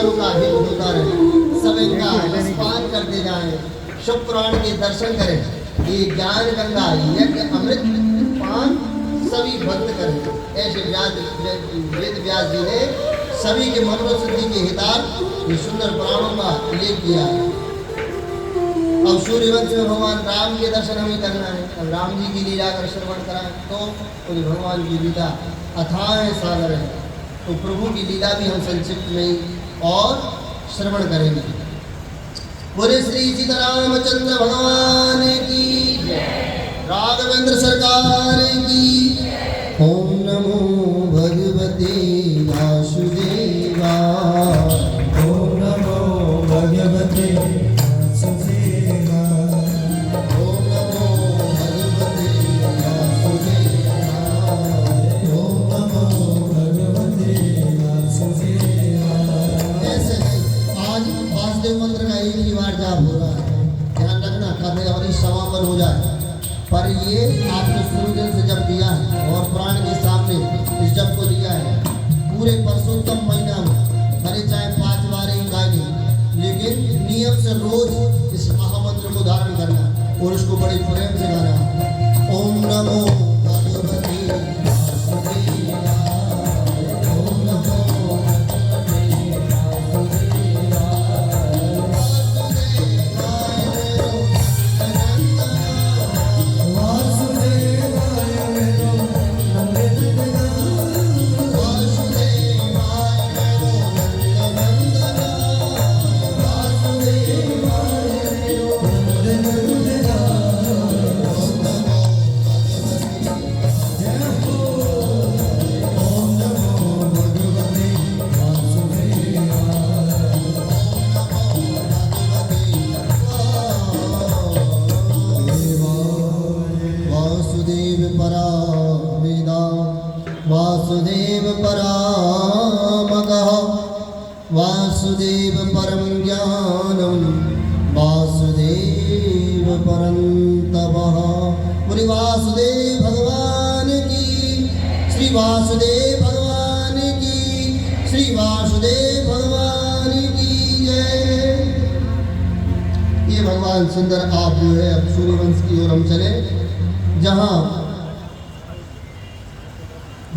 प्राणों का हित होता रहे, सब इनका स्नान करते जाएं, शिव पुराण के दर्शन करें। ये ज्ञान गंगा यज्ञ अमृत पान सभी भक्त करें। ऐसे वेद व्यास जी ने सभी के मनोरथ सिद्धि के हितार्थ ये सुंदर पुराणों का उल्लेख किया है। अब सूर्यवंश में भगवान राम के दर्शन हमें करना है। अब राम जी की लीला का श्रवण कराएं तो भगवान की लीला अथाह है, सागर है। तो प्रभु की लीला भी हम संक्षिप्त में और श्रवण करेंगे। बोले श्री सीतारामचंद्र भगवान की, राघवेंद्र सरकार की। ओम नमो भगवते वासुदेवाय। ओम नमो भगवते समापन हो जाए, पर ये आपने शुरू दिन से जब दिया है और पुराण के सामने इस जप को दिया है, पूरे परसोत्तम महीना में भले चाहे 5 बार ही गाएंगे, लेकिन नियम से रोज इस महामंत्र को धारण करना और उसको बड़े प्रेम से गाना। ओम नमो भगवते वासुदेवाय। ओम नमो वासुदेव परामगः, वासुदेव परम ज्ञानम, वासुदेव परम तपः। बोले वासुदेव भगवान की, श्री वासुदेव भगवान की, श्री वासुदेव भगवान की जय। ये भगवान सुंदर आप जो है अब सूर्यवंश की ओर हम चले, जहाँ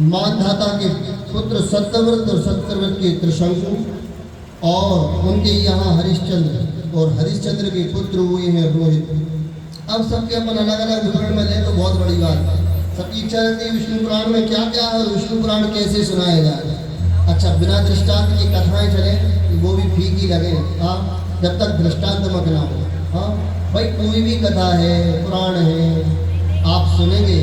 मानधाता के पुत्र सत्यव्रत और सत्यव्रत के त्रिशंकु और उनके यहाँ हरिश्चंद्र और हरिश्चंद्र के पुत्र हुए हैं रोहित। अब सबके अपन अलग अलग विवरण में ले तो बहुत बड़ी बात है। सबकी इच्छा रहती है विष्णु पुराण में क्या क्या है और विष्णु पुराण कैसे सुनाया जाए। अच्छा, बिना दृष्टांत की कथाएं चले वो भी फीकी लगे, हाँ, जब तक दृष्टांतमक ना हो। हाँ भाई, कोई भी कथा है, पुराण है, आप सुनेंगे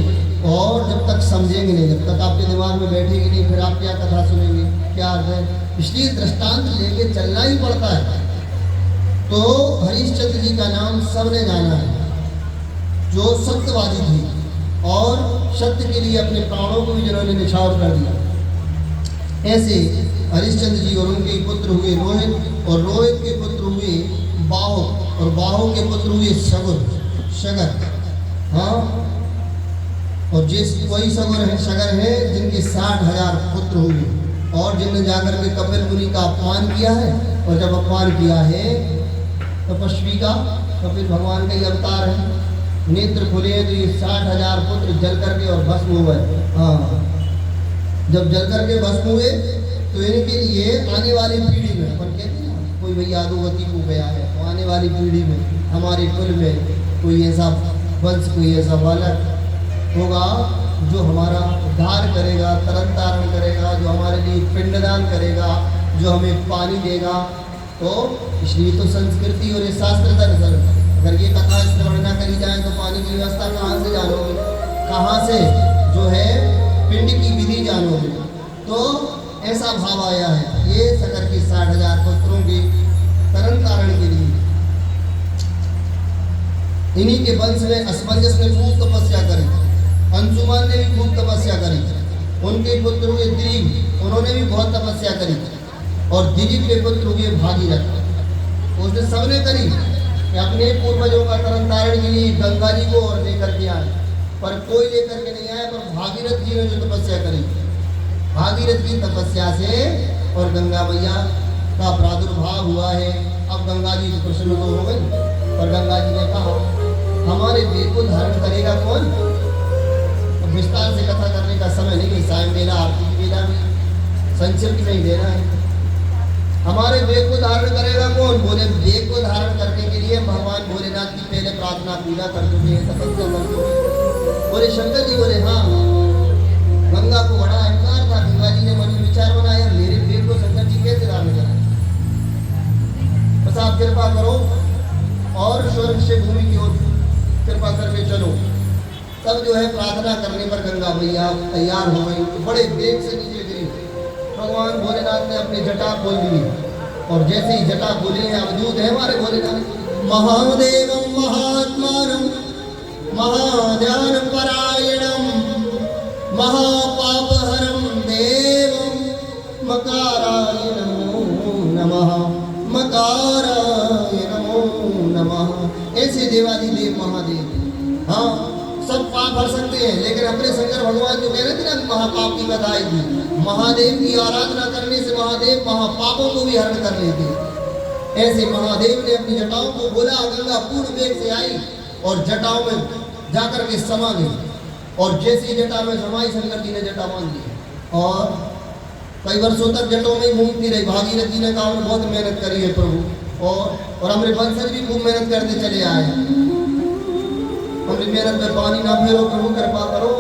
और जब तक समझेंगे नहीं, जब तक आपके दिमाग में बैठेगी नहीं, फिर आप क्या कथा सुनेंगे, क्या अर्थ है। इसलिए दृष्टांत लेके चलना ही पड़ता है। तो हरिश्चंद्र जी का नाम सबने जाना है, जो सत्यवादी थे और सत्य के लिए अपने प्राणों को भी जिन्होंने निछावर कर दिया। ऐसे हरिश्चंद्र जी और उनके पुत्र हुए रोहित, और रोहित के पुत्र हुए बाहो, और बाहो के पुत्र हुए सगर। हाँ, और जिस वही सगर है जिनके 60,000 पुत्र हुए, और जिनने जाकर के कपिल मुनि का अपमान किया है। और जब अपमान किया है तपस्वी का, कपिल भगवान का ही अवतार है, नेत्र खुले हैं तो ये 60,000 पुत्र जल करके और भस्म हुए। हाँ, जब जल करके भस्म हुए तो इनके लिए आने वाली पीढ़ी में, अपन कहते हैं ना, कोई भैया अधोगति को गया है, तो आने वाली पीढ़ी में हमारे कुल में कोई ऐसा वंश, कोई ऐसा बालक होगा जो हमारा उद्धार करेगा, तरन तारण करेगा, जो हमारे लिए पिंडदान करेगा, जो हमें पानी देगा। तो इसलिए तो संस्कृति और ये शास्त्र दर्शन, अगर ये कथा श्रवण न करी जाए तो पानी की व्यवस्था कहाँ से जानोगे, कहाँ से जो है पिंड की विधि जानोगे। तो ऐसा भाव आया है ये सगर के 60,000 पुत्रों के तरन तारण के लिए। इन्हीं के वंश में असमंजस ने खूब तपस्या करी, अंशुमान ने भी खूब तपस्या करी, उनके पुत्र हुए दिलीप, उन्होंने भी बहुत तपस्या करी, और दिलीप के पुत्र हुए भागीरथ। उसने सबने करी कि अपने पूर्वजों का तरन तारण के लिए गंगा जी को और लेकर के आए, पर कोई लेकर के नहीं आया। पर भागीरथ जी ने जो तपस्या करी, भागीरथ की तपस्या से और गंगा मैया का प्रादुर्भाव हुआ है। अब गंगा जी तो प्रसन्न तो हो गई, और गंगा जी ने कहा हमारे वेद को धारण करेगा कौन। अब विस्तार से कथा करने का समय नहीं है, सायं बेला आरती की बेला में संक्षिप्त में ही देना है। हमारे वेद को धारण करेगा कौन। बोले वेद को धारण करने के लिए भगवान भोलेनाथ की पहले प्रार्थना पूजा कर चुके हैं, तपस्या कर चुके हैं। बोले शंकर जी, बोले हाँ। गंगा को बड़ा अहंकार था, गंगा जी ने मन में विचार बनाया मेरे वेद को शंकर जी कैसे धारण करें। बस आप कृपा करो और स्वर्ग से भूमि की ओर कृपा करके चलो। तब जो है प्रार्थना करने पर गंगा मैया तैयार हो गई, बड़े वेग से नीचे गिरी। भगवान भोलेनाथ ने अपनी जटा खोल दी, और जैसे ही जटा खोले हैं अवधूत है हमारे भोलेनाथ। महादेवम महात्मानम महाध्यान परायणम महापापहरम देवम मकाराय नमो नमः मकाराय नमो नमः। ऐसे देवादिदेव महादेव, हाँ सब पाप हर सकते हैं, लेकिन अपने शंकर भगवान जो कह रहे थे ना महापाप की बधाई दी, महादेव की आराधना करने से महादेव महापापों को भी हरण कर लेते। ऐसे महादेव ने अपनी जटाओं को बोला, गंगा पूर्ण वेग से आई और जटाओं में जाकर के समा गई, और जैसी जटा में समाई शंकर जी ने जटा बांध दी, और कई वर्षों तक जटों में घूमती रही। भागीरथी ने कहा बहुत मेहनत करी है प्रभु, और हमारे वंशज भी खूब मेहनत करते चले आए, हमारी मेहनत में पानी ना फेरो प्रभु कृपा करो।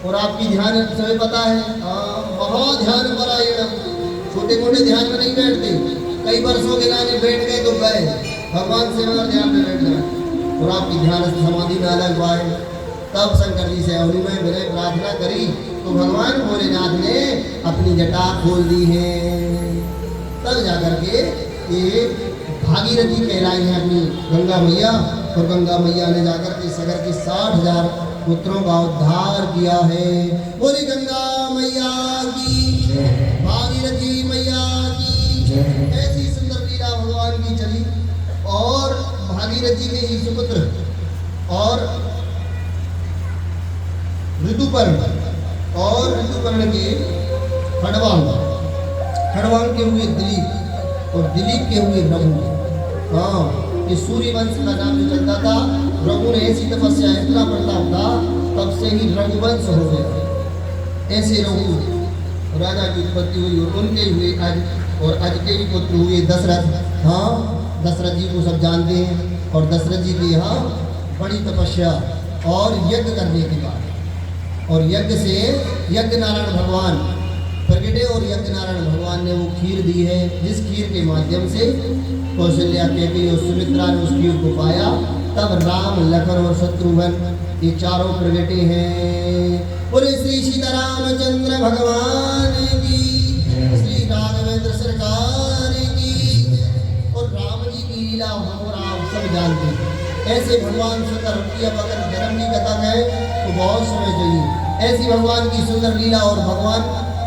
और आपकी ध्यान सभी पता है, महाध्यान परायण, छोटे मोटे ध्यान में नहीं बैठते, कई वर्षों के लाने बैठ गए तो गए, भगवान से मगर ध्यान में बैठ गए, और आपकी ध्यान समाधि में अलग आए। तब शंकर जी से अनुमय विनय प्रार्थना करी तो भगवान भोलेनाथ ने अपनी जटा खोल दी है। तब जाकर के ये भागीरथी कहलाई है अपनी गंगा मैया, और गंगा मैया ने जाकर के सगर के 60,000 पुत्रों का उद्धार किया है। बोली गंगा मैया की, भागीरथी मैया की। ऐसी सुंदर लीला भगवान की चली, और भागीरथी के ही सुपुत्र और ऋतुपर्ण के खड़वांग के हुए दिलीप, और दिलीप के हुए रघु। हाँ, ये सूर्य वंश का नाम जो चलता था, रघु ने ऐसी तपस्या इतना प्रताप था, तब से ही रघुवंश हो गया। ऐसे रघु राजा की उत्पत्ति हुई, और उनके हुए अज, और अज के भी पुत्र हुए दशरथ। हाँ, दशरथ जी को सब जानते हैं, और दशरथ जी के यहाँ बड़ी तपस्या और यज्ञ करने के बाद, और यज्ञ से यज्ञ नारायण भगवान प्रगटे, और यज्ञ नारायण भगवान ने वो खीर दी है, जिस खीर के माध्यम से कौशल्या केकई और सुमित्रा ने उस खीर को पाया। तब राम लखन और शत्रुघ्न ये चारों प्रगटे हैं। बोले श्री सीतारामचंद्र भगवान की, श्री राघवेंद्र सरकार की। और राम जी की लीला हम और आप सब जानते हैं। ऐसे भगवान सुंदर की, अब अगर जन्म की कथा कहे तो बहुत समय चाहिए। ऐसी भगवान की सुंदर लीला, और भगवान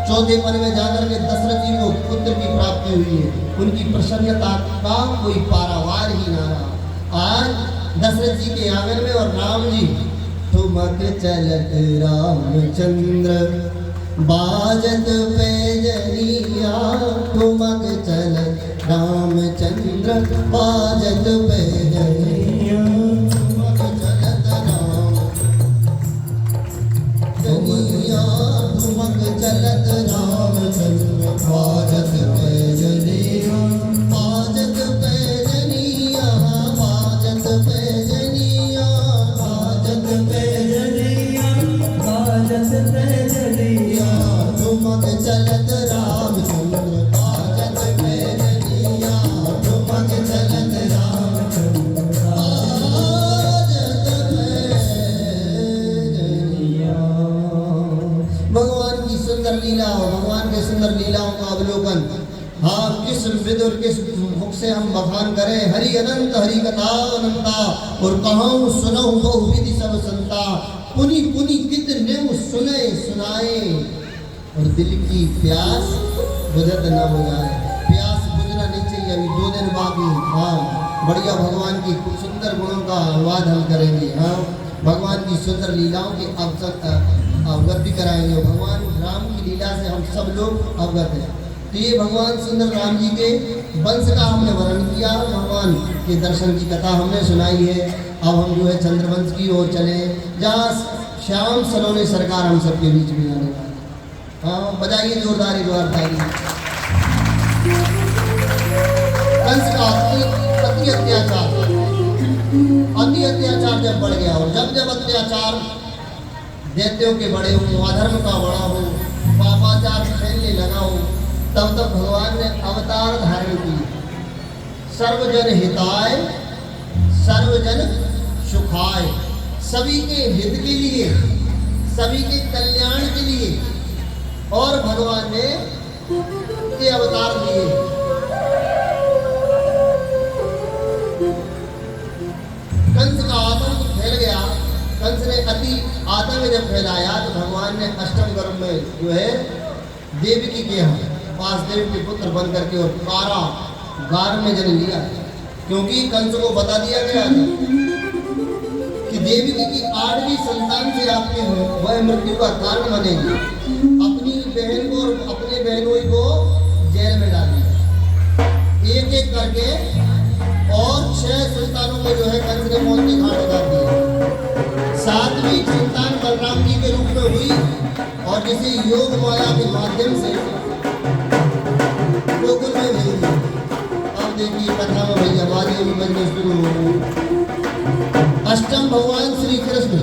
चौथे पन में जाकर के दशरथ जी को पुत्र की प्राप्ति हुई है। उनकी प्रसन्नता का कोई पारावार ही ना रहा। आज दशरथ जी के आंगन में, और राम जी ठुमक चलत रामचंद्र बाजत पैजनिया, ठुमक चलत रामचंद्र बाजत पैजनिया, ठुमक चलत रामचंद्र, ठुमक चलत रामचंद्र बाजत पैजनिया, बाजत पैजनिया, बाजत पैजनिया, बाजत पैजनिया, बाजत पैजनिया, ठुमक चलत रामचंद्र बाजत पैजनिया, ठुमक चलत रामचंद्र बाजत पैजनिया। भगवान की सुंदर लीला, भगवान के सुंदर लीलाओं का अवलोकन, हाँ किस विद और किस मुख से हम बखान करें। हरि अनंत हरि कथा अनंता, और कहूँ सुनहु बहु विधि सब संता, पुनि पुनि कितने सुने सुनाए, और दिल की प्यास बुझत न हो जाए। प्यास बुझना नहीं चाहिए, अभी 2 दिन बाकी। हाँ, बढ़िया भगवान की सुंदर गुणों का अनुवाद हम करेंगे। हाँ, भगवान की सुंदर लीलाओं के अवगत भी कराएंगे। भगवान राम की लीला से हम सब लोग अवगत हैं। तो ये भगवान सुंदर राम जी के वंश का हमने वर्णन किया, भगवान के दर्शन की कथा हमने सुनाई है। अब हम जो है चंद्रवंश की ओर चले, जहाँ श्याम सलोने सरकार हम सबके बीच में आने वाले। हाँ, बजाइए जोरदार एक बार ताली। कंस का अति अत्याचार जब बढ़ गया, और जब अत्याचार दैत्यों के बड़े हो, अधर्म का बड़ा हो, पापाचार फैलने लगा हो, तब भगवान ने अवतार धारण किए। सर्वजन हिताय सर्वजन सुखाय, सभी के हित के लिए, सभी के कल्याण के लिए, और भगवान ने ये अवतार लिए। कंस का आतंक फैल गया, कंस ने अति आतंक जब फैलाया तो भगवान ने अष्टम गर्भ में जो है देवकी के यहाँ वासुदेव के पुत्र बन करके और कारागार में जन्म लिया, क्योंकि कंस को बता दिया गया था कि देवकी की 8वीं संतान से आपके वह मृत्यु का कारण बनेगी। अपनी बहन को और अपने बहनों को जेल में डाल दिया एक एक करके, और 6 संतानों को जो है कंस ने मौत के घाट उतार दिया। 7वीं संतान बलराम जी के रूप में हुई, और जिसे योग माया के माध्यम से गोकुल में भेज दिया। अब देखिए कथा में भैया बाजे में बजने शुरू हो गए। अष्टम भगवान श्री कृष्ण,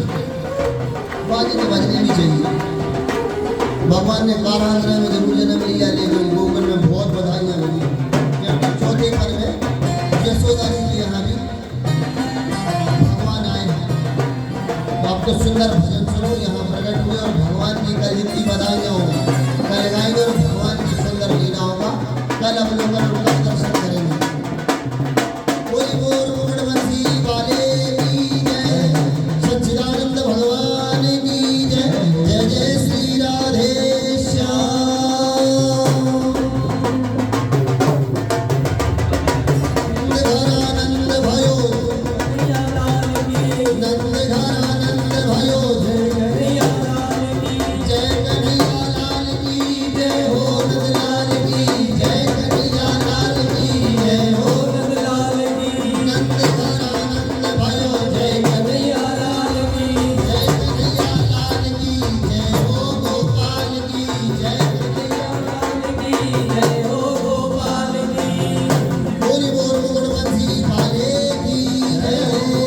बाजे तो बजने भी चाहिए। भगवान ने कारागृह में जरूर जन्म लिया, लेकिन गोकुल में बहुत बधाइयाँ मिली, क्योंकि चौथे पल में यशोदा जी के यहाँ भी भगवान आए हैं। तो आपको सुंदर भजन सुनो, यहाँ प्रकट हुए और भगवान की कल जितनी बधाइयाँ होंगी कल गाएंगे, और भगवान की सुंदर लीला होगा, कल हम लोग उनका दर्शन करेंगे। कोई मोर मुकुट बंसी वाले की जय, सच्चिदानंद भगवान की जय, जय जय श्री राधे श्याम। नंद भयो नंद भयो जय कन्हैया लाल की जय हो, नंद लाल की जय, कन्हैया लाल की जय हो, नंद लाल की, नंद भयो जय कन्हैया लाल की जय, कन्हैया लाल की जय हो, गोपाल की जय, कन्हैया लाल की जय हो, गोपाल की, बोरी बोर मुकुट बंसी वाले की जय हो।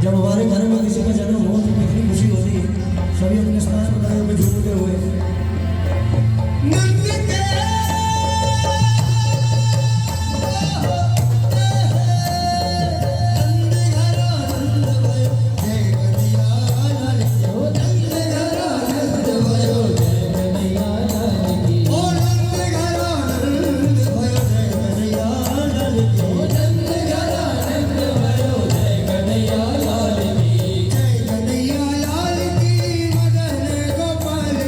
जब हमारे घर में किसी का जन्म हो तो कितनी खुशी होती है, सभी अपने स्थान पर खड़े होकर झूमते हुए लाल की मदन गोपाल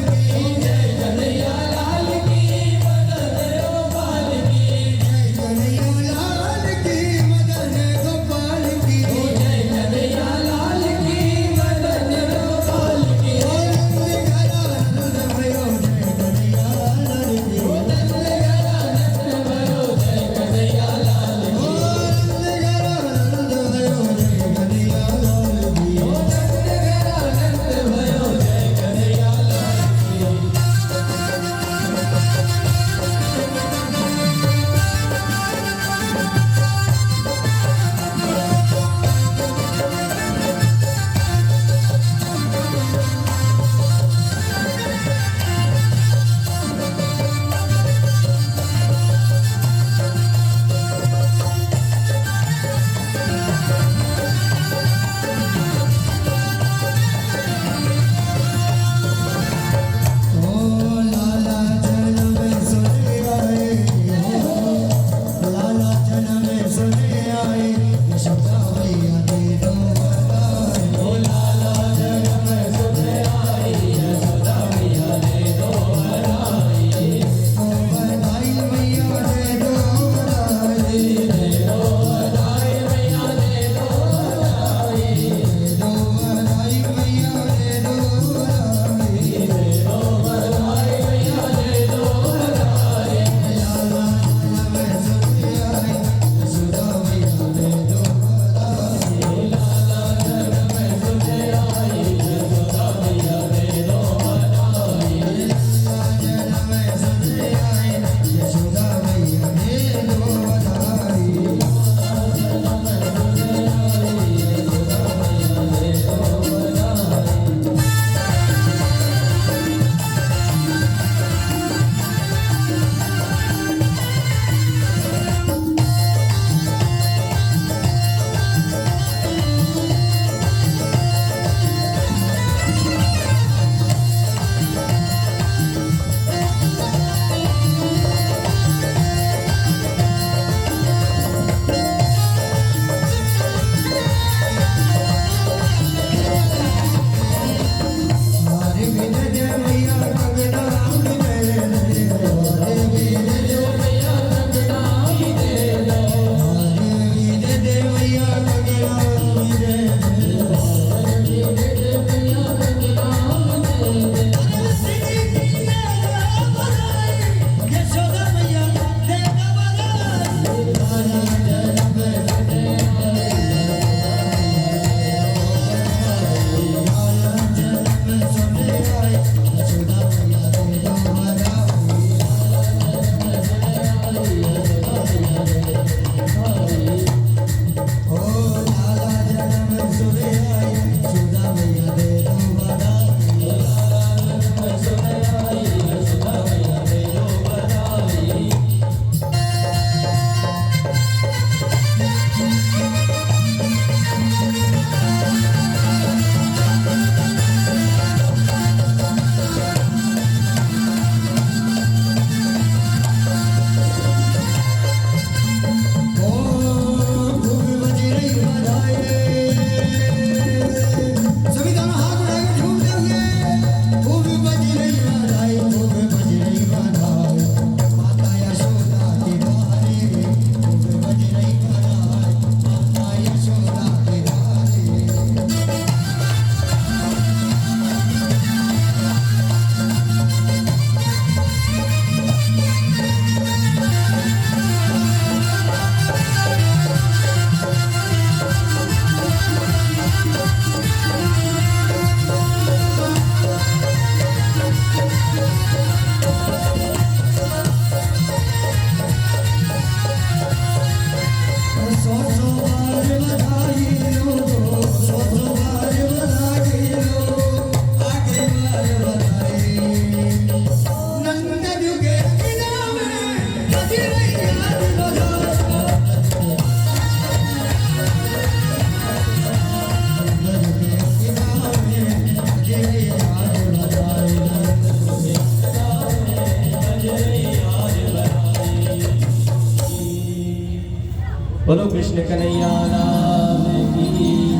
बोलो कृष्ण कन्हैया लाल की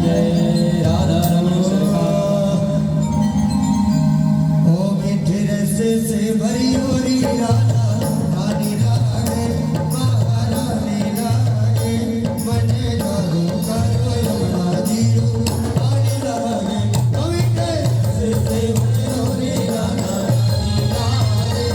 जय। राधा रमण सरकार। ओ मीठे रस से भरी होरी राधा रानी रागे महारानी रागे मने करो करो यमुना जीरो रानी रागे ओ मीठे रस से भरी होरी राधा रानी रागे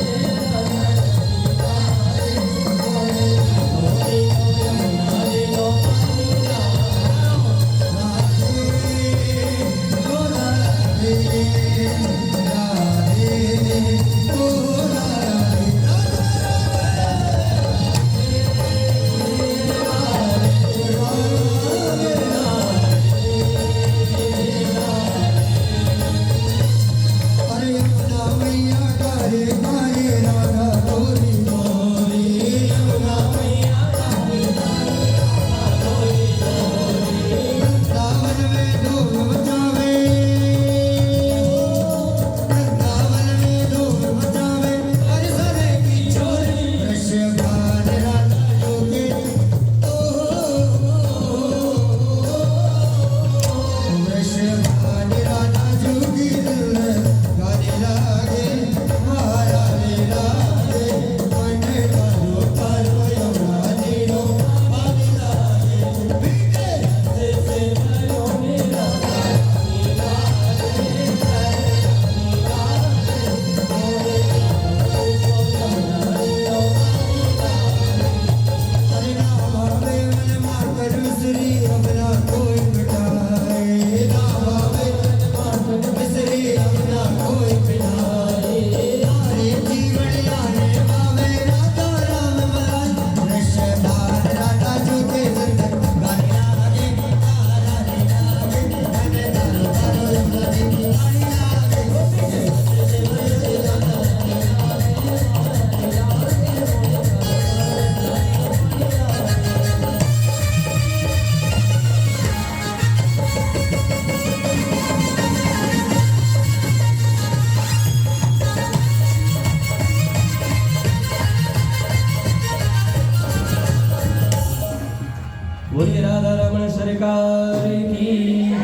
बोलिए राधा रमण सरकार की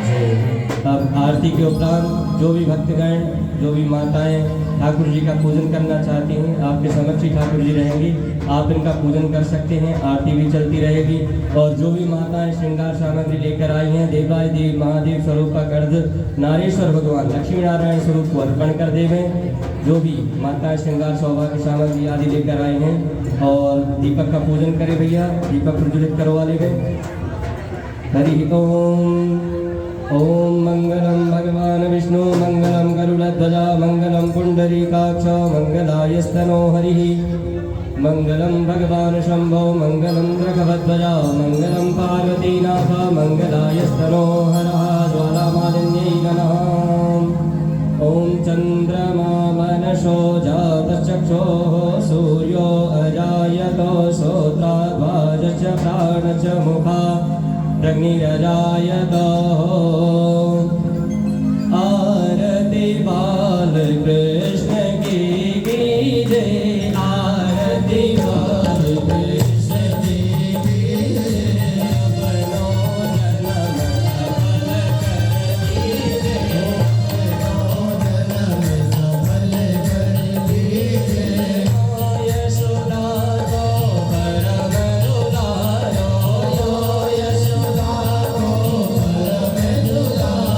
जय। अब आरती के उपरांत जो भी भक्तगण, जो भी माताएं ठाकुर जी का पूजन करना चाहती हैं, आपके समक्ष ही ठाकुर जी रहेंगी, आप इनका पूजन कर सकते हैं। आरती भी चलती रहेगी। और जो भी माताएं श्रृंगार सामग्री लेकर आई हैं, देवाय देव महादेव स्वरूप का कर्ज नारेश्वर भगवान लक्ष्मी नारायण स्वरूप को अर्पण कर देवें। जो भी माताएं श्रृंगार सौभाग्य सामग्री आदि लेकर आए हैं, और दीपक का पूजन करें भैया, दीपक प्रज्वलित करवा लेंगे। हरि ओम। ओम मंगलम भगवान विष्णु मंगलम गरुड़ध्वजा मंगलम पुंडरीकाक्ष मंगलायस्तनो हरिः। मंगलम भगवान शंभो मंगलम वृषभध्वजा मंगलम पार्वतीनाथ मंगलायस्तनो हरः ज्वालामालिन्यै नमः। ओम चंद्रमा मनसो जातचक्षुः सूर्यो अजायतो श्रोत्राद्वाजश्च प्राणश्च मुखा अग्निरजायतो। आरती बाल कृष्ण की जय। आरती बाल कृष्ण की जय। अपनो जन्म सफल कर दीजिए। अपनो जन्म सफल कर दीजिए। यशोदा को परम दुलारो, यशोदा को परम दुलारो।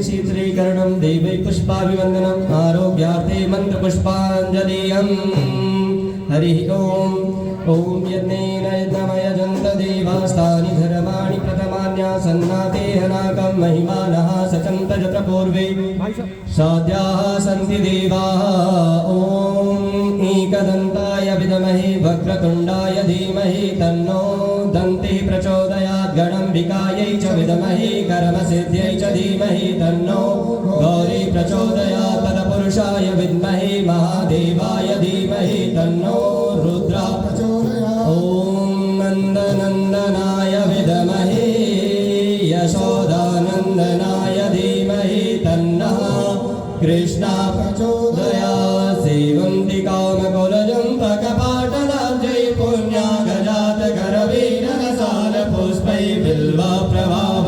शीतलीकरणं देवै पुष्पाभिवन्दनम् आरोग्यार्थे मन्त्रपुष्पाञ्जलिम् हरिः ओम् ॐ यज्ञेन यज्ञमयजन्त देवास्तानि धर्माणि प्रथमान्यासन्नातेहनाकं महिमानः सचन्त यत्र पूर्वे साध्याः सन्ति देवाः ॐ एकदन्ताय विद्महे वक्रतुण्डाय धीमहि तन्नो दन्तिः प्रचोदयात् गणम्बिकायै च विद्महे कर्मसिद्ध्यै च धीमहि तन्नो गौरी प्रचोदयात् तत्पुरुषाय विद्महे महादेवाय धीमहि तन्नो रुद्रा ॐ नन्दनन्दनाय विद्महे यशोदानन्दनाय धीमहि तन्नः कृष्णा प्रचोदयात् सेवन्ति कामकुलजं कपाटलाब्जै पुण्यागजात करवीररसाल पुष्पै बिल्वा प्रभाव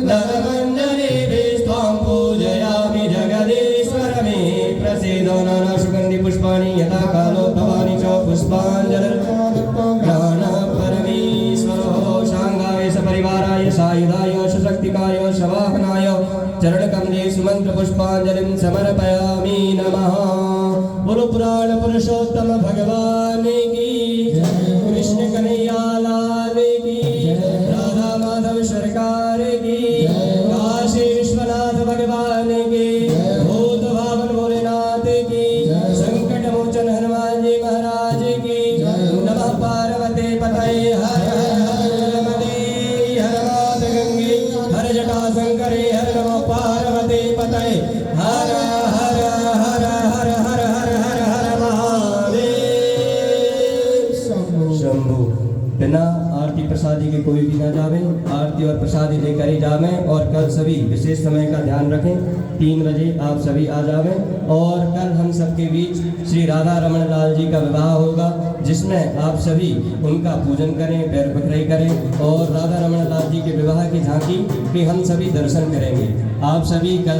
नरमञ्जरीभिस्त्वां पूजयामि जगदीश्वर मे प्रसीद नाना सुगन्धि पुष्पाणि यथा कालो भवानि च पुष्पाञ्जलिर्ग्रहण परमेश्वरो शाङ्गाय सपरिवाराय सायुधाय सशक्तिकाय शवाहनाय चरणकमले सुमन्त्र पुष्पाञ्जलिं समर्पयामि नमः। बोलो पुराण पुरुषोत्तम भगवान की कृष्ण कन्हैया लाल की राधा माधव सरकार की काशी विश्वनाथ भगवान की भूत भावन भोलेनाथ की संकट मोचन हनुमान जी महाराज की नमः पार्वती पतये हर हर नर्मदे हर मात गंगे हर जटा शंकरे हर नमः पार्वती पतये हर हर हर हर हर हर हर हर महादेव शंभु। बिना आरती प्रसादी के कोई भी ना जावे, आरती और प्रसादी लेकर ही जावे। और कल सभी विशेष समय का ध्यान रखें, 3 बजे आप सभी आ जावें। और कल हम सबके बीच श्री राधा रमण लाल जी का विवाह होगा, जिसमें आप सभी उनका पूजन करें, पैर पखराई करें और राधा रमण लाल जी के विवाह की झांकी के हम सभी दर्शन करेंगे। आप सभी कल